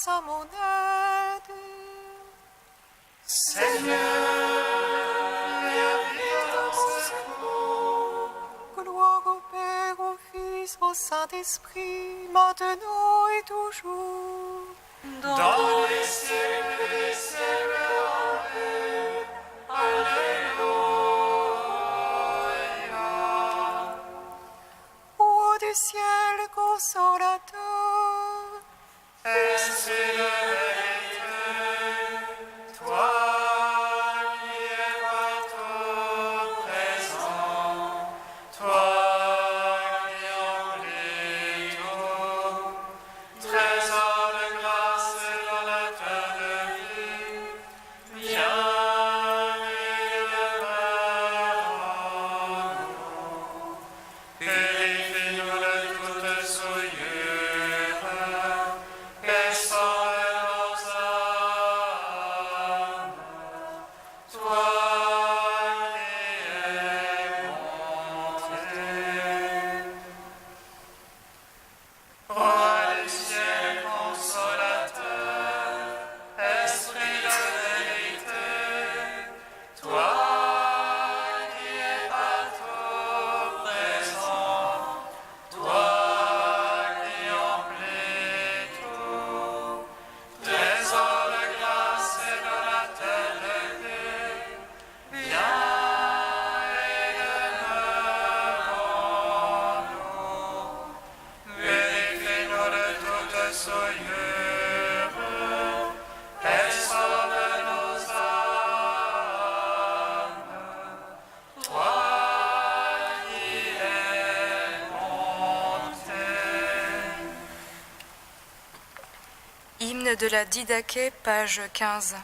à mon aide. Seigneur, viens vite à mon secours. Gloire au Père, au Fils, au Saint-Esprit, maintenant et toujours. Dans les siècles des siècles, Amen. Alléluia. Roi du ciel, consolateur, Esprit de vérité, toi qui es partout présent, toi qui emplis tout, trésor de grâce et donateur de vie, viens et demeure en nous. Purifie-nous de toute souillure et sauve nos âmes. Toi qui es bonté. Roi du ciel consolateur, Esprit de vérité, toi qui es partout présent, toi qui emplis tout, trésor de grâce et donateur de vie, viens et demeure en nous. Purifie-nous de toute souillure et sauve nos âmes. Toi qui es bonté. Hymne de la Didaché, page 15.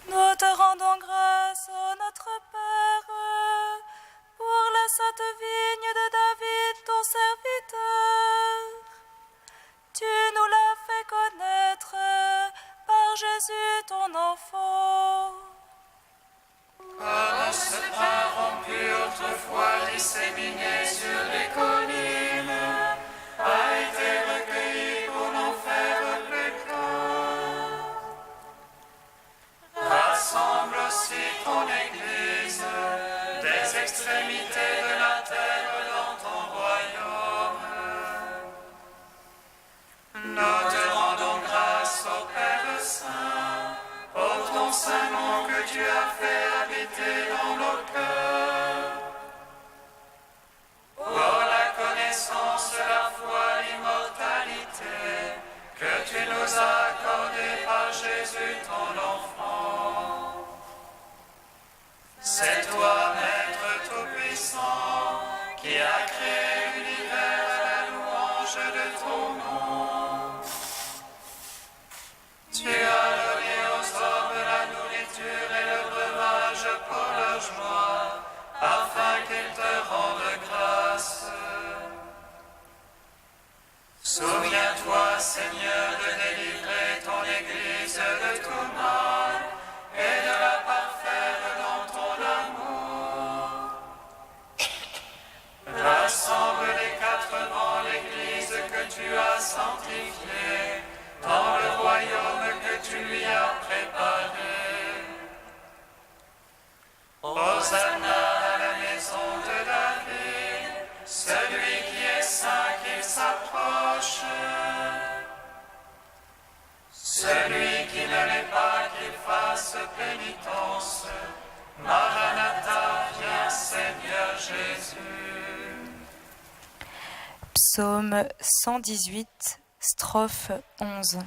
Nous te rendons grâce, ô notre Père, pour la sainte vigne de David, ton serviteur. Tu nous l'as fait connaître par Jésus, ton enfant. Comme ce pain rompu autrefois disséminé sur les collines a été recueilli pour n'en faire plus qu'un. Rassemble aussi ton Église des extrémités de la terre dans ton royaume. Nous te rendons grâce au Père Saint, pour ton saint nom que tu as fait habiter dans nos cœurs. Pour la connaissance de la foi, l'immortalité, que tu nous as accordée par Jésus ton enfant. C'est toi, Maître Tout-Puissant, qui as créé l'univers à la louange de ton nom. Tu as donné aux hommes la nourriture et le breuvage pour leur joie, afin qu'ils te rendent grâce. Souviens-toi, Seigneur, de délivrer ton Église de tout mal et de la parfaire dans ton amour. Rassemble les quatre vents l'Église que tu as sanctifiée dans le royaume que tu lui as préparé. Hosanna à la maison de David, celui qui est saint qu'il s'approche. Celui qui ne l'est pas qu'il fasse pénitence. Maranatha, viens Seigneur Jésus. Psaume 118, strophe 11.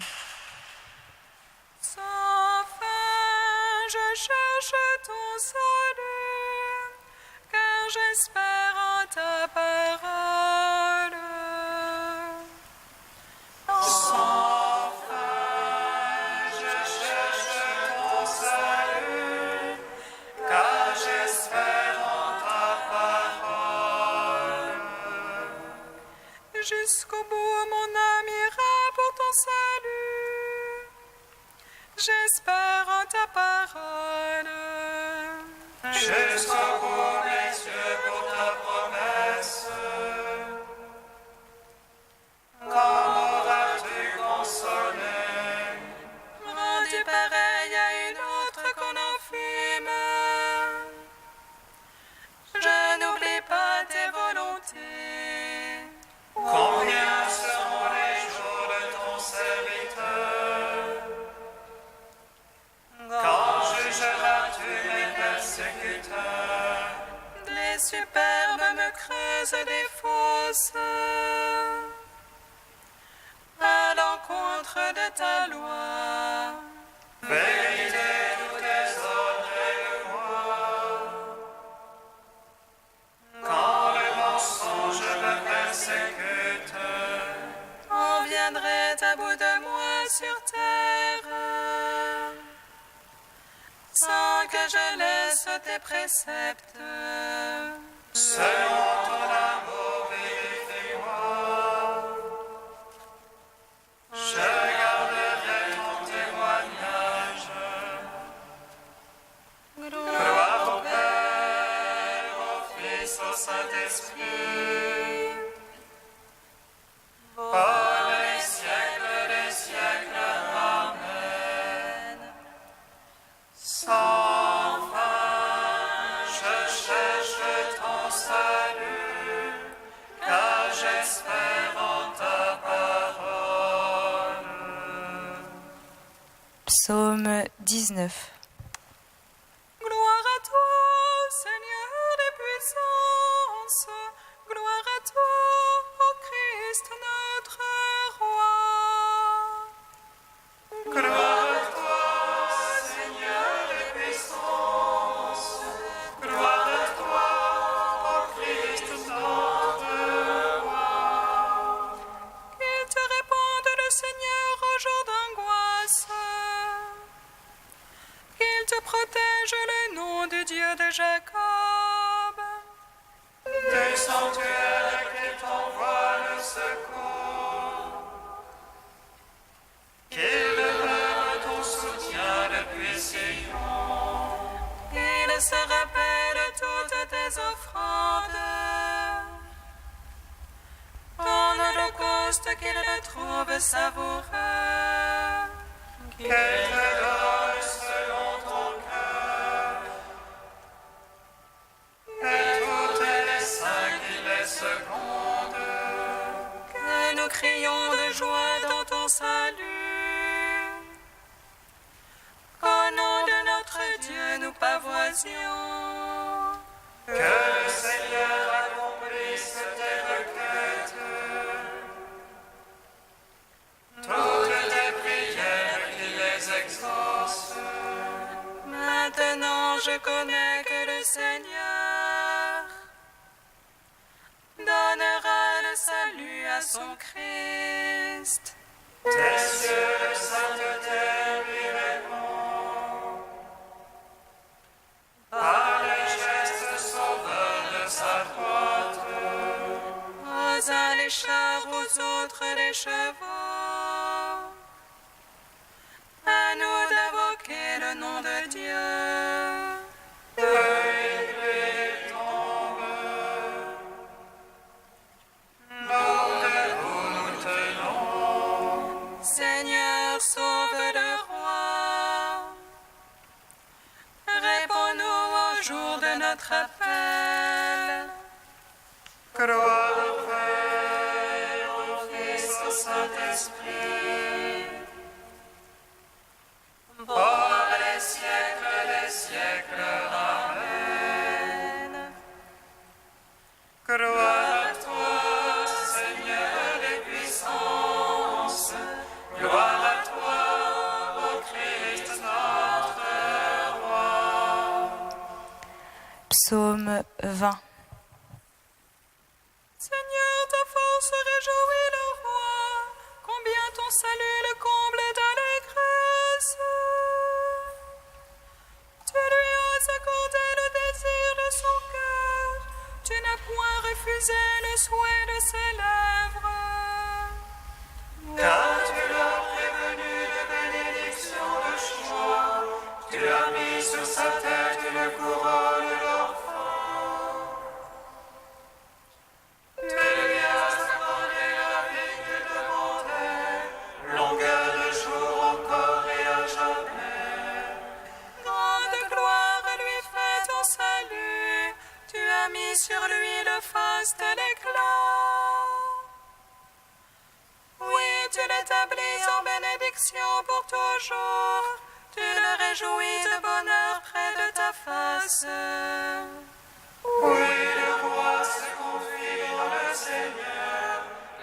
sans fin, je cherche ton salut, car j'espère en ta parole. Sans fin, je cherche ton salut, car j'espère en ta parole. Jusqu'au bout, mon âme ira pour ton salut. J'espère en ta parole. Jusqu'au bout, mes yeux pour ta promesse. Quand m'auras-tu consolé? persécuteurs. Des superbes me creusent des fosses à l'encontre de ta loi. Vérité, nous désordres le moi. Quand le mensonge me persécute, On viendrait à bout de moi sur terre, sans que je laisse tes préceptes. selon ton amour, vérifie-moi. Je garderai ton témoignage. Gloire au Père, au Fils, au Saint-Esprit, par les siècles des siècles. Amen. Sans fin, je cherche ton salut, car j'espère en ta parole. Psaume 19. Gloire à toi, Seigneur des puissances. Gloire à toi, ô Christ notre roi. Gloire à toi, Seigneur des puissances. Gloire à toi, ô Christ notre roi. Qu'il te réponde le Seigneur au jour d'angoisse. Qu'il te protège le nom du Dieu de Jacob. Des sanctuaires qui t'envoient le secours. Qu'il demeure ton soutien depuis Sion. Il se rappelle toutes tes offrandes. Ton holocauste qu'il le trouve savoureux. Qu'il te donne selon ton cœur. Et toutes les saints qui les secondent. Que nous crions de joie dans ton salut. Qu'au nom de notre Dieu nous pavoisions. Que le Seigneur accomplisse tes requêtes. Toutes tes prières qu'il les exauce. Maintenant je connais que le Seigneur donnera le salut à son Christ. Tes cieux de sainteté lui répondent. Par les gestes sauveurs de sa droite. Aux uns les chars, aux autres les chevaux. À nous d'invoquer le nom de Dieu. Feuille pluie tombe. Nous debout nous tenons. Seigneur, sauve le roi. Réponds-nous au jour de notre appel. Gloire au Père, au Fils, au Saint-Esprit. Par les siècles des siècles. Amen. Gloire à toi, Seigneur des puissances. Gloire à toi, ô Christ notre roi. Psaume 20. Seigneur, ta force réjouit le roi. Combien ton salut le comble d'allégresse. Tu lui as accordé le désir de son cœur. Tu n'as point refusé le souhait de ses lèvres. Car tu l'as prévenu de bénédiction de choix. Tu as mis sur sa tête une couronne d'enfant. Tu lui as accordé la vie qu'il demandait, longueur de jour encore et à jamais. Grande gloire lui fait ton salut. Tu as mis sur lui le faste l'éclat. Oui, tu l'établis en bénédiction pour toujours. tu le réjouis de bonheur près de ta face. Oui, le roi se confie dans le Seigneur,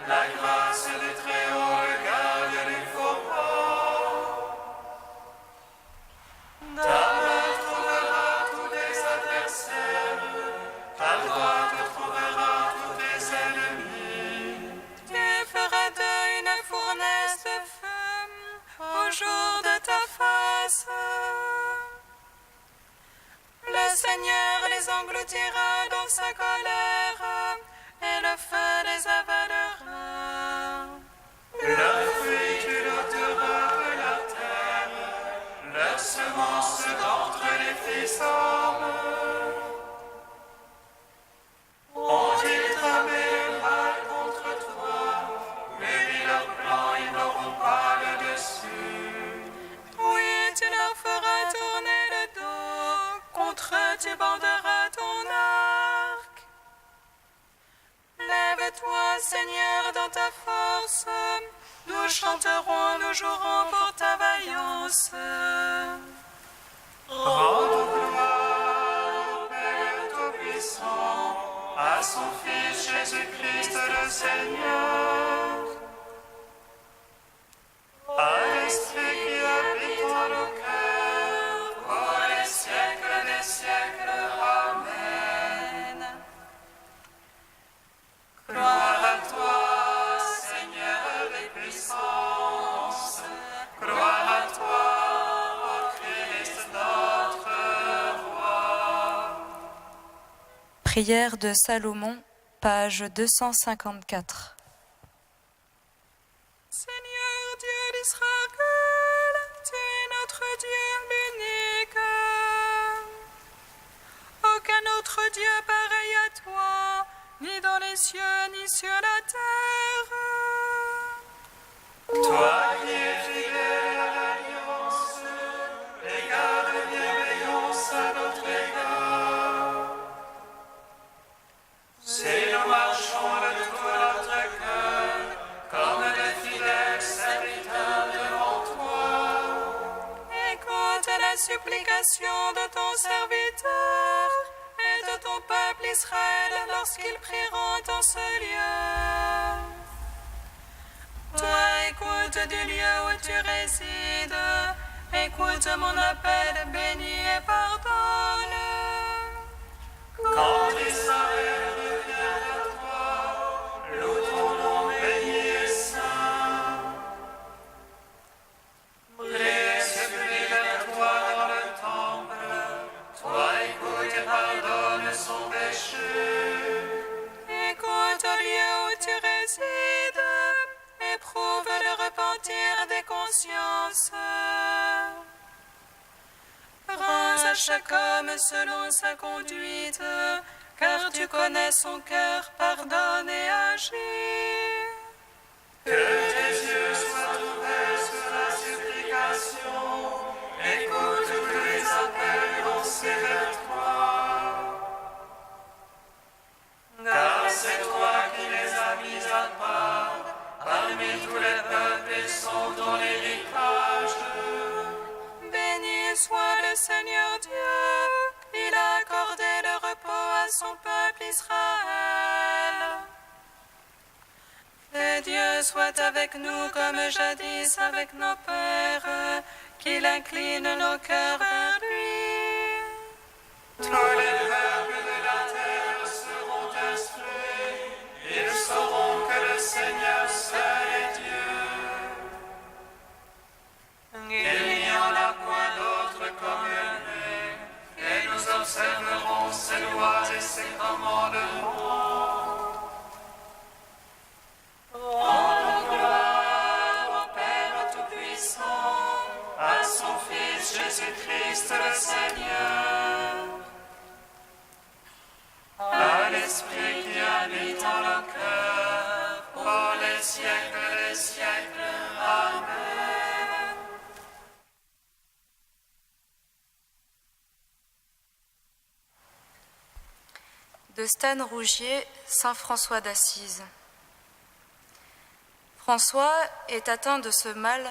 la grâce du Très-Haut regarde les faux pas. Ta main trouvera tous tes adversaires, ta droite trouvera tous tes ennemis. Tu feras d'eux une fournaise de feu au jour de ta face. Le Seigneur les engloutira dans sa colère, et le feu les avalera. Leur fruit tu l'ôteras de la terre, leur semence d'entre les fils d'hommes. Ont-ils tramé le mal contre toi, mais mis leur plan, ils n'auront pas le dessus. Oui, tu leur feras tourner le dos, contre eux tu banderas ton arc. Lève-toi, Seigneur, dans ta force, nous chanterons, nous jouerons pour ta vaillance. Rendons gloire au Père Tout-Puissant, à son Fils Jésus-Christ le Seigneur, à l'Esprit qui habite en nos cœurs, pour les siècles des siècles. Amen. Gloire à toi, Seigneur des puissances, gloire à toi, ô Christ notre Roi. Prière de Salomon, page 254. Seigneur Dieu d'Israël, tu es notre Dieu l'unique. Aucun autre Dieu pareil à toi, ni dans les cieux, ni sur la terre. Toi qui es fidèle à l'alliance, et garde bienveillance à notre égard. Si nous marchons de tout notre cœur, comme de fidèles serviteurs devant toi. Écoute la supplication de ton serviteur et de ton peuple Israël lorsqu'ils prieront en ce lieu. Toi, écoute du lieu où tu résides, écoute mon appel, bénis et pardonne. Quand Israël revient à toi, loue ton nom béni et saint. Prie et supplie vers toi dans le temple, toi écoute et pardonne son péché. Écoute au lieu où tu résides, éprouve le repentir des consciences. Rends à chaque homme selon sa conduite, car tu connais son cœur, pardonne et agis. Que tes yeux soient ouverts sur la supplication, écoute tous les appels lancés vers toi. Car c'est toi qui les as mis à part, parmi tous les peuples et sont ton héritage. Béni soit le Seigneur Dieu, il a accordé le repos à son peuple Israël. Que Dieu soit avec nous comme jadis avec nos pères, qu'il incline nos cœurs vers lui. Tous les peuples de la terre seront instruits, ils sauront que le Seigneur seul est Dieu. Il n'y en a point d'autre comme lui, et nous observerons ses lois et ses commandements. Rendons gloire au Père Tout-Puissant, à son Fils Jésus-Christ le Seigneur, à l'Esprit qui habite en nos cœurs, pour les siècles des siècles. Amen. De Stan Rougier, Saint François d'Assise. François est atteint de ce mal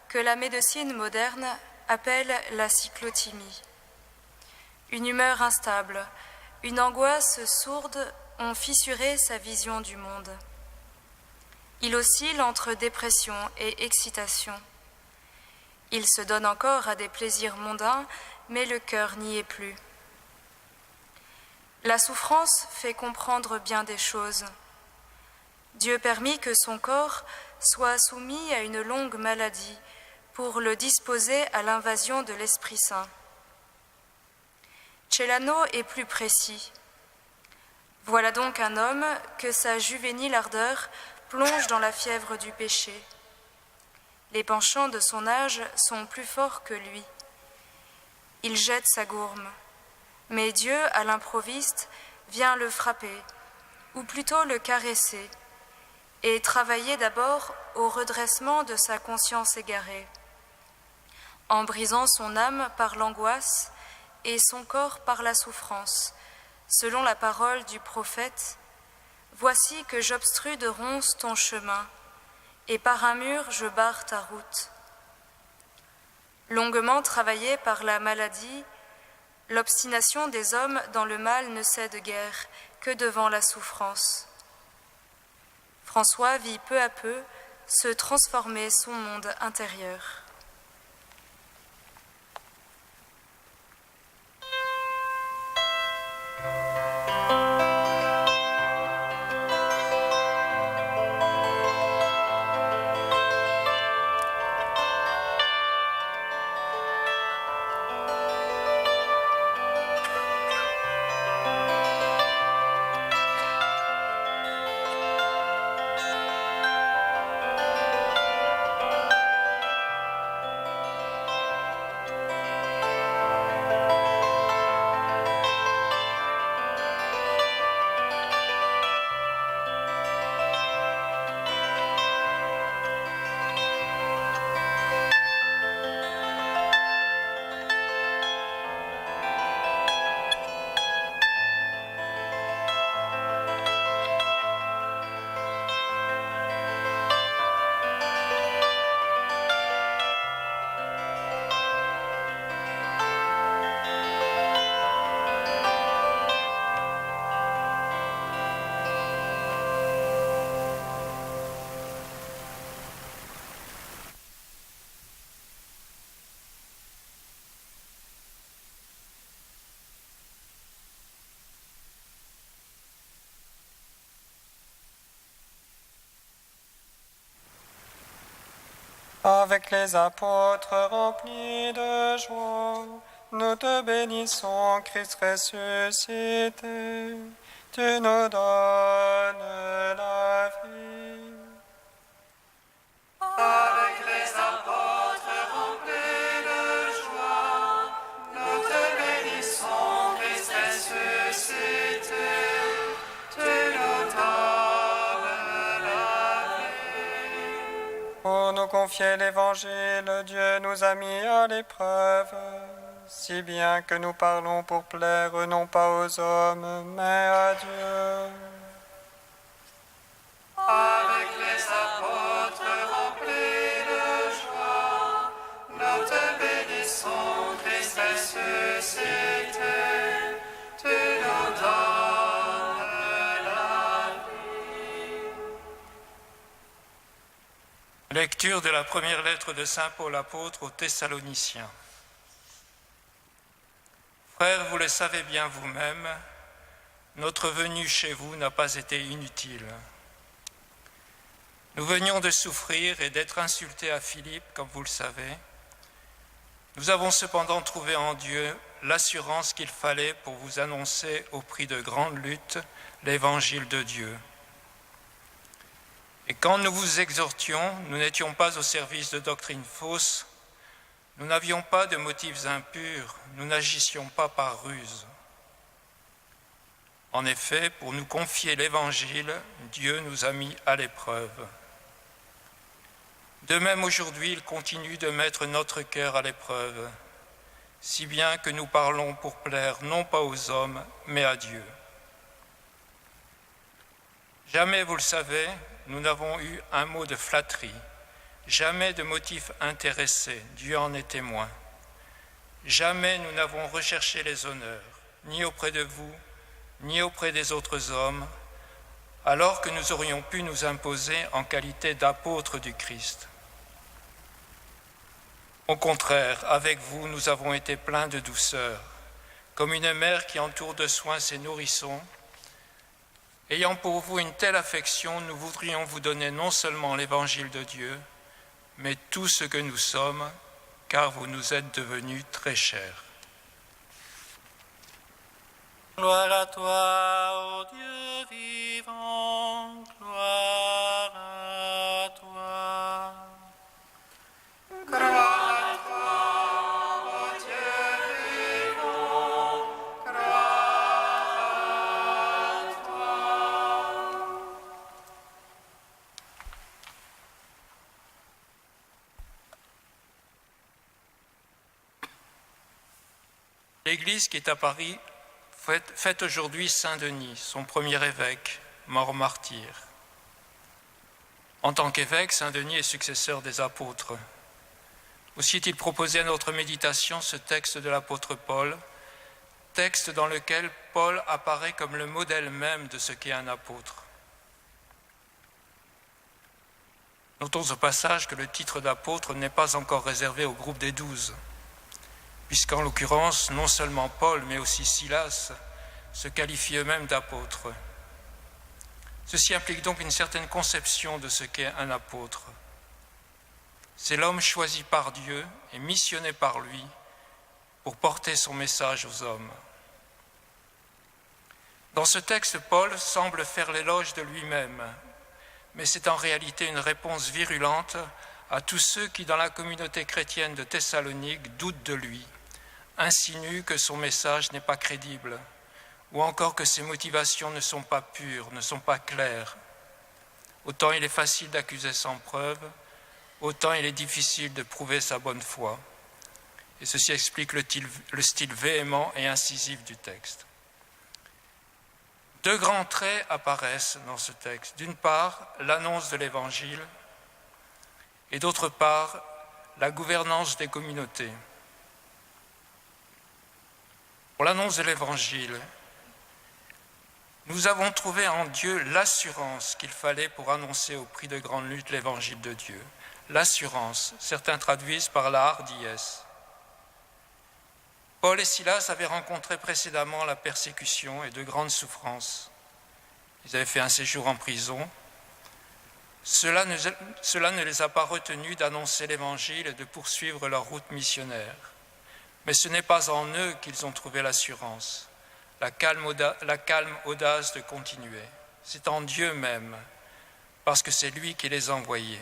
que la médecine moderne appelle la cyclothymie. Une humeur instable, une angoisse sourde ont fissuré sa vision du monde. Il oscille entre dépression et excitation. Il se donne encore à des plaisirs mondains, mais le cœur n'y est plus. La souffrance fait comprendre bien des choses. Dieu permit que son corps soit soumis à une longue maladie pour le disposer à l'invasion de l'Esprit Saint. Celano est plus précis. Voilà donc un homme que sa juvénile ardeur plonge dans la fièvre du péché. Les penchants de son âge sont plus forts que lui. Il jette sa gourme, mais Dieu, à l'improviste, vient le frapper, ou plutôt le caresser, et travailler d'abord au redressement de sa conscience égarée, en brisant son âme par l'angoisse et son corps par la souffrance, selon la parole du prophète, « Voici que j'obstrue de ronces ton chemin, et par un mur je barre ta route. » Longuement travaillé par la maladie, l'obstination des hommes dans le mal ne cède guère que devant la souffrance. François vit peu à peu se transformer son monde intérieur. Avec les apôtres remplis de joie, nous te bénissons, Christ ressuscité. Tu nous donnes la vie. Avec les apôtres remplis de joie, nous te bénissons, Christ ressuscité. Tu nous donnes la vie. Pour nous confier l'Évangile, Dieu nous a mis à l'épreuve, si bien que nous parlons pour plaire non pas aux hommes, mais à Dieu. Avec les apôtres remplis de joie, nous te bénissons, Christ ressuscité. Tu nous donnes la vie. Lecture de la première lettre de Saint Paul apôtre aux Thessaloniciens. Frères, vous le savez bien vous-même, notre venue chez vous n'a pas été inutile. Nous venions de souffrir et d'être insultés à Philippe, comme vous le savez. Nous avons cependant trouvé en Dieu l'assurance qu'il fallait pour vous annoncer au prix de grandes luttes l'évangile de Dieu. Et quand nous vous exhortions, nous n'étions pas au service de doctrines fausses, nous n'avions pas de motifs impurs, nous n'agissions pas par ruse. En effet, pour nous confier l'Évangile, Dieu nous a mis à l'épreuve. De même aujourd'hui, il continue de mettre notre cœur à l'épreuve, si bien que nous parlons pour plaire non pas aux hommes, mais à Dieu. Jamais, vous le savez, nous n'avons eu un mot de flatterie, jamais de motif intéressé, Dieu en est témoin. Jamais nous n'avons recherché les honneurs, ni auprès de vous, ni auprès des autres hommes, alors que nous aurions pu nous imposer en qualité d'apôtres du Christ. Au contraire, avec vous, nous avons été pleins de douceur, comme une mère qui entoure de soins ses nourrissons. Ayant pour vous une telle affection, nous voudrions vous donner non seulement l'évangile de Dieu, mais tout ce que nous sommes, car vous nous êtes devenus très chers. Gloire à toi, ô Dieu vivant, gloire à toi. Gloire à toi, ô Dieu vivant, gloire à toi. L'Église qui est à Paris fête aujourd'hui Saint Denis, son premier évêque, mort martyr. En tant qu'évêque, Saint Denis est successeur des apôtres. Aussi est-il proposé à notre méditation ce texte de l'apôtre Paul, texte dans lequel Paul apparaît comme le modèle même de ce qu'est un apôtre. Notons au passage que le titre d'apôtre n'est pas encore réservé au groupe des 12. Puisqu'en l'occurrence, non seulement Paul, mais aussi Silas se qualifient eux-mêmes d'apôtres. Ceci implique donc une certaine conception de ce qu'est un apôtre. C'est l'homme choisi par Dieu et missionné par lui pour porter son message aux hommes. Dans ce texte, Paul semble faire l'éloge de lui-même, mais c'est en réalité une réponse virulente à tous ceux qui, dans la communauté chrétienne de Thessalonique, doutent de lui, insinuent que son message n'est pas crédible, ou encore que ses motivations ne sont pas pures, ne sont pas claires. Autant il est facile d'accuser sans preuve, autant il est difficile de prouver sa bonne foi. Et ceci explique le style véhément et incisif du texte. Deux grands traits apparaissent dans ce texte. D'une part, l'annonce de l'Évangile, et d'autre part, la gouvernance des communautés. Pour l'annonce de l'Évangile, nous avons trouvé en Dieu l'assurance qu'il fallait pour annoncer au prix de grande lutte l'Évangile de Dieu. L'assurance, certains traduisent par la hardiesse. Paul et Silas avaient rencontré précédemment la persécution et de grandes souffrances. Ils avaient fait un séjour en prison. Cela ne les a pas retenus d'annoncer l'Évangile et de poursuivre leur route missionnaire. Mais ce n'est pas en eux qu'ils ont trouvé l'assurance, la calme audace de continuer. C'est en Dieu même, parce que c'est lui qui les a envoyés.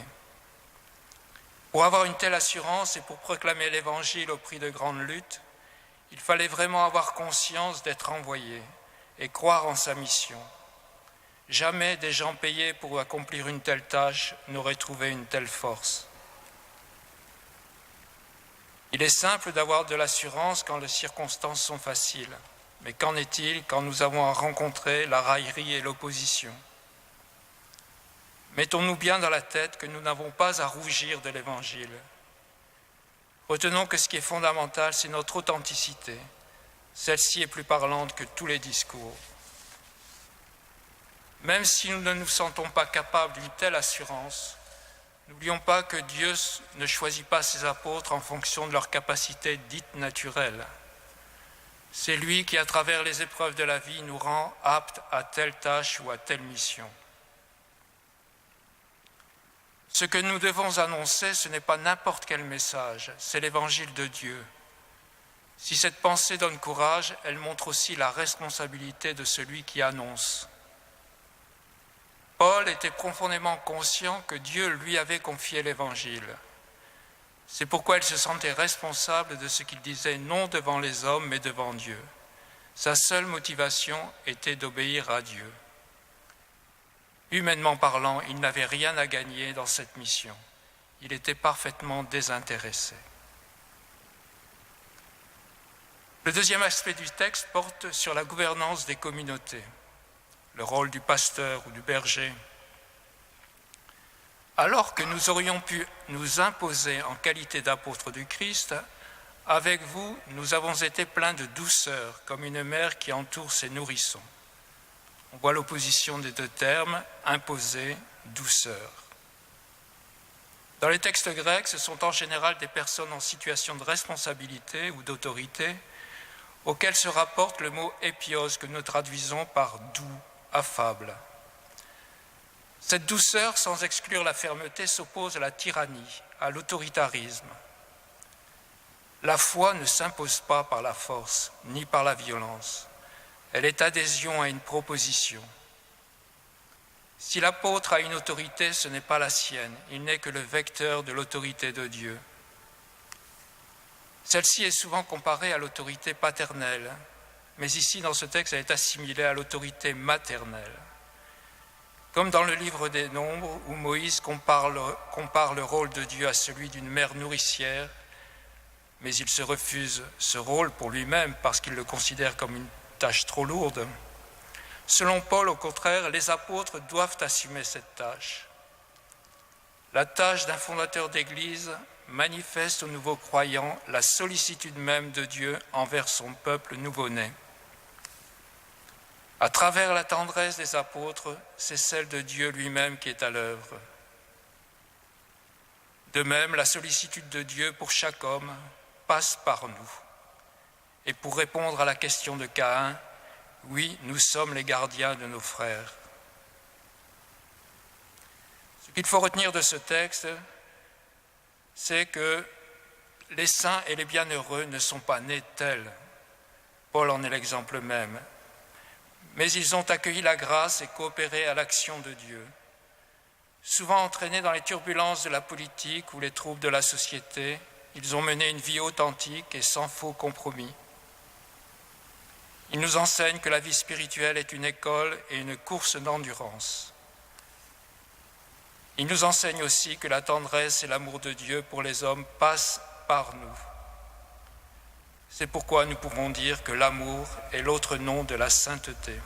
Pour avoir une telle assurance et pour proclamer l'Évangile au prix de grandes luttes, il fallait vraiment avoir conscience d'être envoyé et croire en sa mission. Jamais des gens payés pour accomplir une telle tâche n'auraient trouvé une telle force. Il est simple d'avoir de l'assurance quand les circonstances sont faciles. Mais qu'en est-il quand nous avons à rencontrer la raillerie et l'opposition ? Mettons-nous bien dans la tête que nous n'avons pas à rougir de l'Évangile. Retenons que ce qui est fondamental, c'est notre authenticité. Celle-ci est plus parlante que tous les discours. Même si nous ne nous sentons pas capables d'une telle assurance, n'oublions pas que Dieu ne choisit pas ses apôtres en fonction de leurs capacités dites naturelles. C'est lui qui, à travers les épreuves de la vie, nous rend aptes à telle tâche ou à telle mission. Ce que nous devons annoncer, ce n'est pas n'importe quel message, c'est l'Évangile de Dieu. Si cette pensée donne courage, elle montre aussi la responsabilité de celui qui annonce. Paul était profondément conscient que Dieu lui avait confié l'Évangile. C'est pourquoi il se sentait responsable de ce qu'il disait non devant les hommes, mais devant Dieu. Sa seule motivation était d'obéir à Dieu. Humainement parlant, il n'avait rien à gagner dans cette mission. Il était parfaitement désintéressé. Le deuxième aspect du texte porte sur la gouvernance des communautés, le rôle du pasteur ou du berger. Alors que nous aurions pu nous imposer en qualité d'apôtres du Christ, Avec vous, nous avons été pleins de douceur, comme une mère qui entoure ses nourrissons. On voit l'opposition des deux termes, imposer, douceur. Dans les textes grecs, ce sont en général des personnes en situation de responsabilité ou d'autorité auxquelles se rapporte le mot épios que nous traduisons par doux, affable. Cette douceur, sans exclure la fermeté, s'oppose à la tyrannie, à l'autoritarisme. La foi ne s'impose pas par la force, ni par la violence. Elle est adhésion à une proposition. Si l'apôtre a une autorité, ce n'est pas la sienne, il n'est que le vecteur de l'autorité de Dieu. Celle-ci est souvent comparée à l'autorité paternelle, mais ici, dans ce texte, elle est assimilée à l'autorité maternelle. Comme dans le livre des Nombres, où Moïse compare le rôle de Dieu à celui d'une mère nourricière, mais il se refuse ce rôle pour lui-même parce qu'il le considère comme une tâche trop lourde. Selon Paul, au contraire, les apôtres doivent assumer cette tâche. La tâche d'un fondateur d'Église manifeste aux nouveaux croyants la sollicitude même de Dieu envers son peuple nouveau-né. À travers la tendresse des apôtres, c'est celle de Dieu lui-même qui est à l'œuvre. De même, la sollicitude de Dieu pour chaque homme passe par nous. Et pour répondre à la question de Caïn, oui, nous sommes les gardiens de nos frères. Ce qu'il faut retenir de ce texte, c'est que les saints et les bienheureux ne sont pas nés tels. Paul en est l'exemple même. Mais ils ont accueilli la grâce et coopéré à l'action de Dieu. Souvent entraînés dans les turbulences de la politique ou les troubles de la société, ils ont mené une vie authentique et sans faux compromis. Ils nous enseignent que la vie spirituelle est une école et une course d'endurance. Ils nous enseignent aussi que la tendresse et l'amour de Dieu pour les hommes passent par nous. C'est pourquoi nous pouvons dire que l'amour est l'autre nom de la sainteté.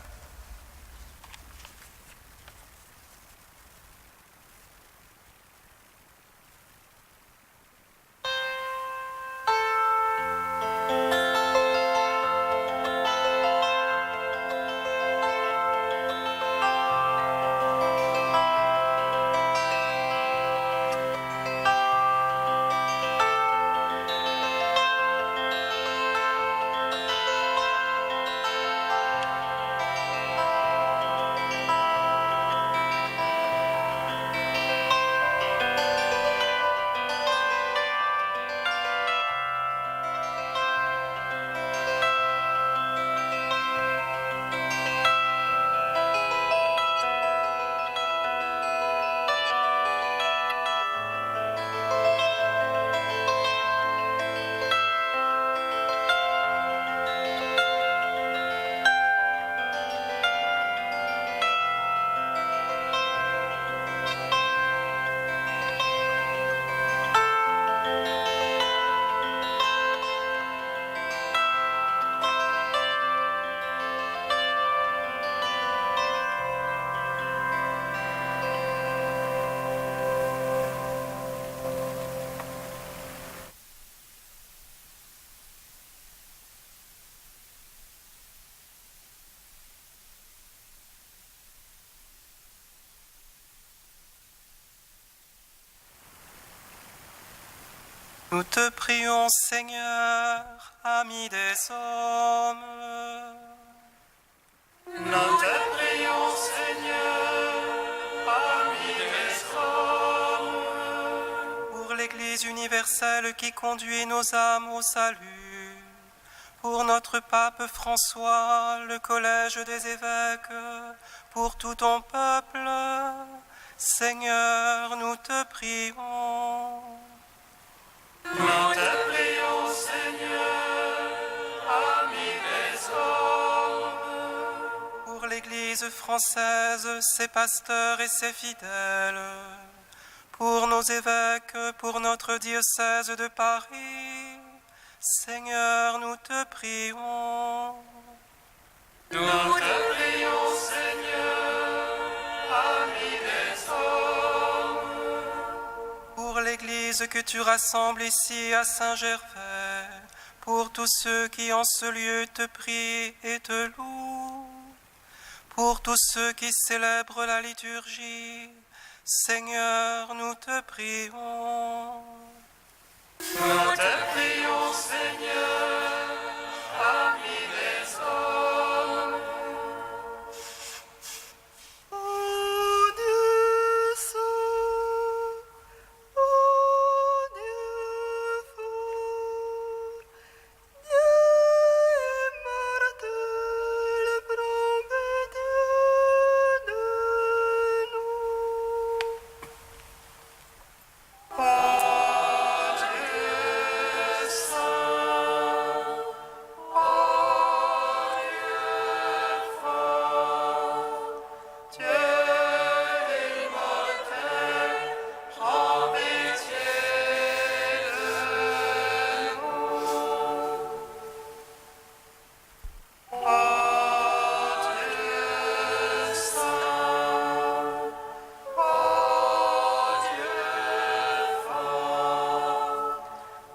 Nous te prions, Seigneur, ami des hommes. Nous te prions, Seigneur, ami des hommes. Pour l'Église universelle qui conduit nos âmes au salut, pour notre pape François, le collège des évêques, pour tout ton peuple, Seigneur, nous te prions. Nous te prions, Seigneur, ami des hommes. Pour l'Église française, ses pasteurs et ses fidèles, pour nos évêques, pour notre diocèse de Paris, Seigneur, nous te prions. Nous te prions, Seigneur, ami des hommes. Pour l'Église que tu rassembles ici à Saint-Gervais, pour tous ceux qui en ce lieu te prient et te louent, pour tous ceux qui célèbrent la liturgie. Seigneur, nous te prions. Nous te prions, Seigneur, ami des hommes. Ô Dieu saint, ô Dieu fort,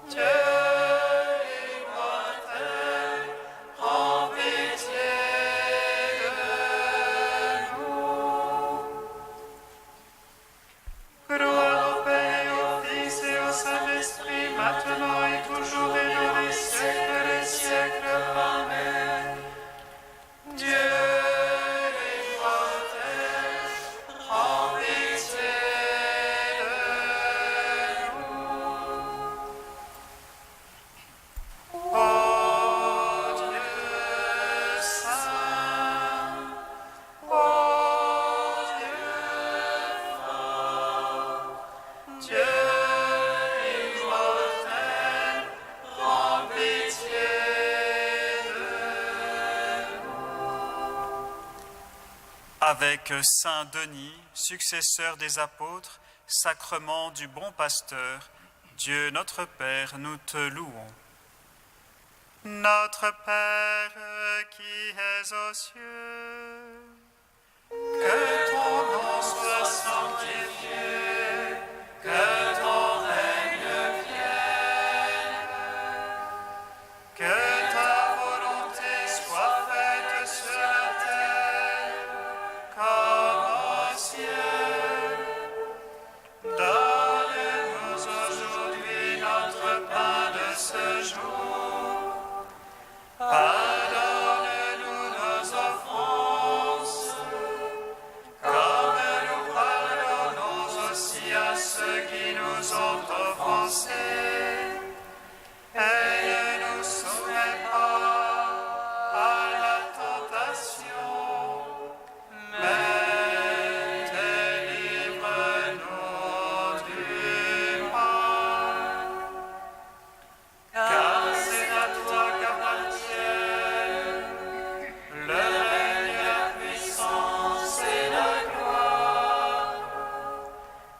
Dieu immortel, prends pitié de nous. Gloire au Père et au Fils et au Saint-Esprit, maintenant et toujours et dans les siècles des siècles. Amen. Dieu immortel, prends pitié de nous. Ô Dieu saint, ô Dieu fort, Dieu immortel, prends pitié de nous. Avec Saint Denis, successeur des apôtres, sacrement du bon pasteur, Dieu notre Père, nous te louons. Notre Père qui es aux cieux, Que ton nom soit sanctifié, que ton règne vienne, que ta volonté soit faite sur la terre comme au ciel. donne-nous aujourd'hui notre pain de ce jour. Pardonne-nous nos offenses, comme nous pardonnons aussi à ceux qui nous ont offensés. Et ne nous soumets pas à la tentation, mais délivre-nous du mal. Car c'est à toi qu'appartiennent le règne, la puissance et la gloire,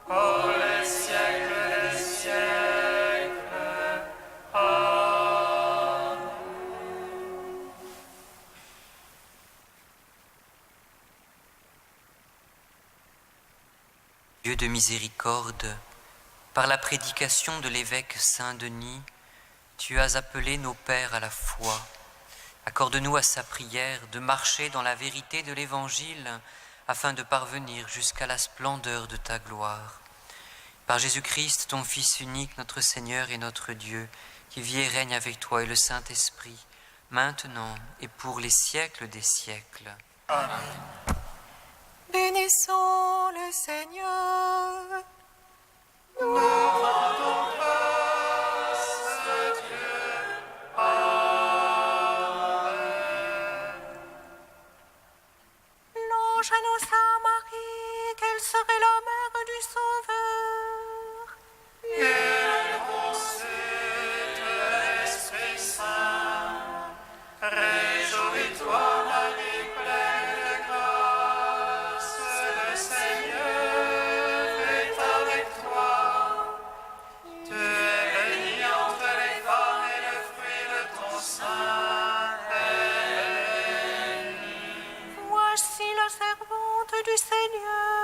pour les siècles des siècles. Amen. Dieu de miséricorde, par la prédication de l'évêque Saint Denis, tu as appelé nos pères à la foi. Accorde-nous à sa prière de marcher dans la vérité de l'Évangile afin de parvenir jusqu'à la splendeur de ta gloire. Par Jésus-Christ, ton Fils unique, notre Seigneur et notre Dieu, qui vit et règne avec toi et le Saint-Esprit, maintenant et pour les siècles des siècles. Bénissons le Seigneur. Nous rendons grâce à Dieu. Amen. Louange à nos Sainte Marie, qu'elle serait la mère du Sauveur. Et conçue de l'Esprit Saint, réjouis-toi, Marie, pleine de grâce, le Seigneur est avec toi. Tu es bénie entre les femmes et le fruit de ton sein est béni. Voici la servante du Seigneur.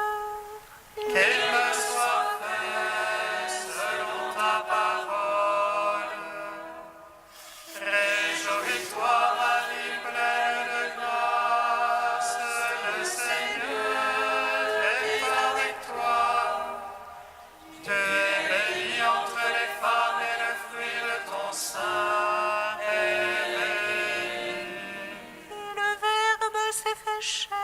péchés.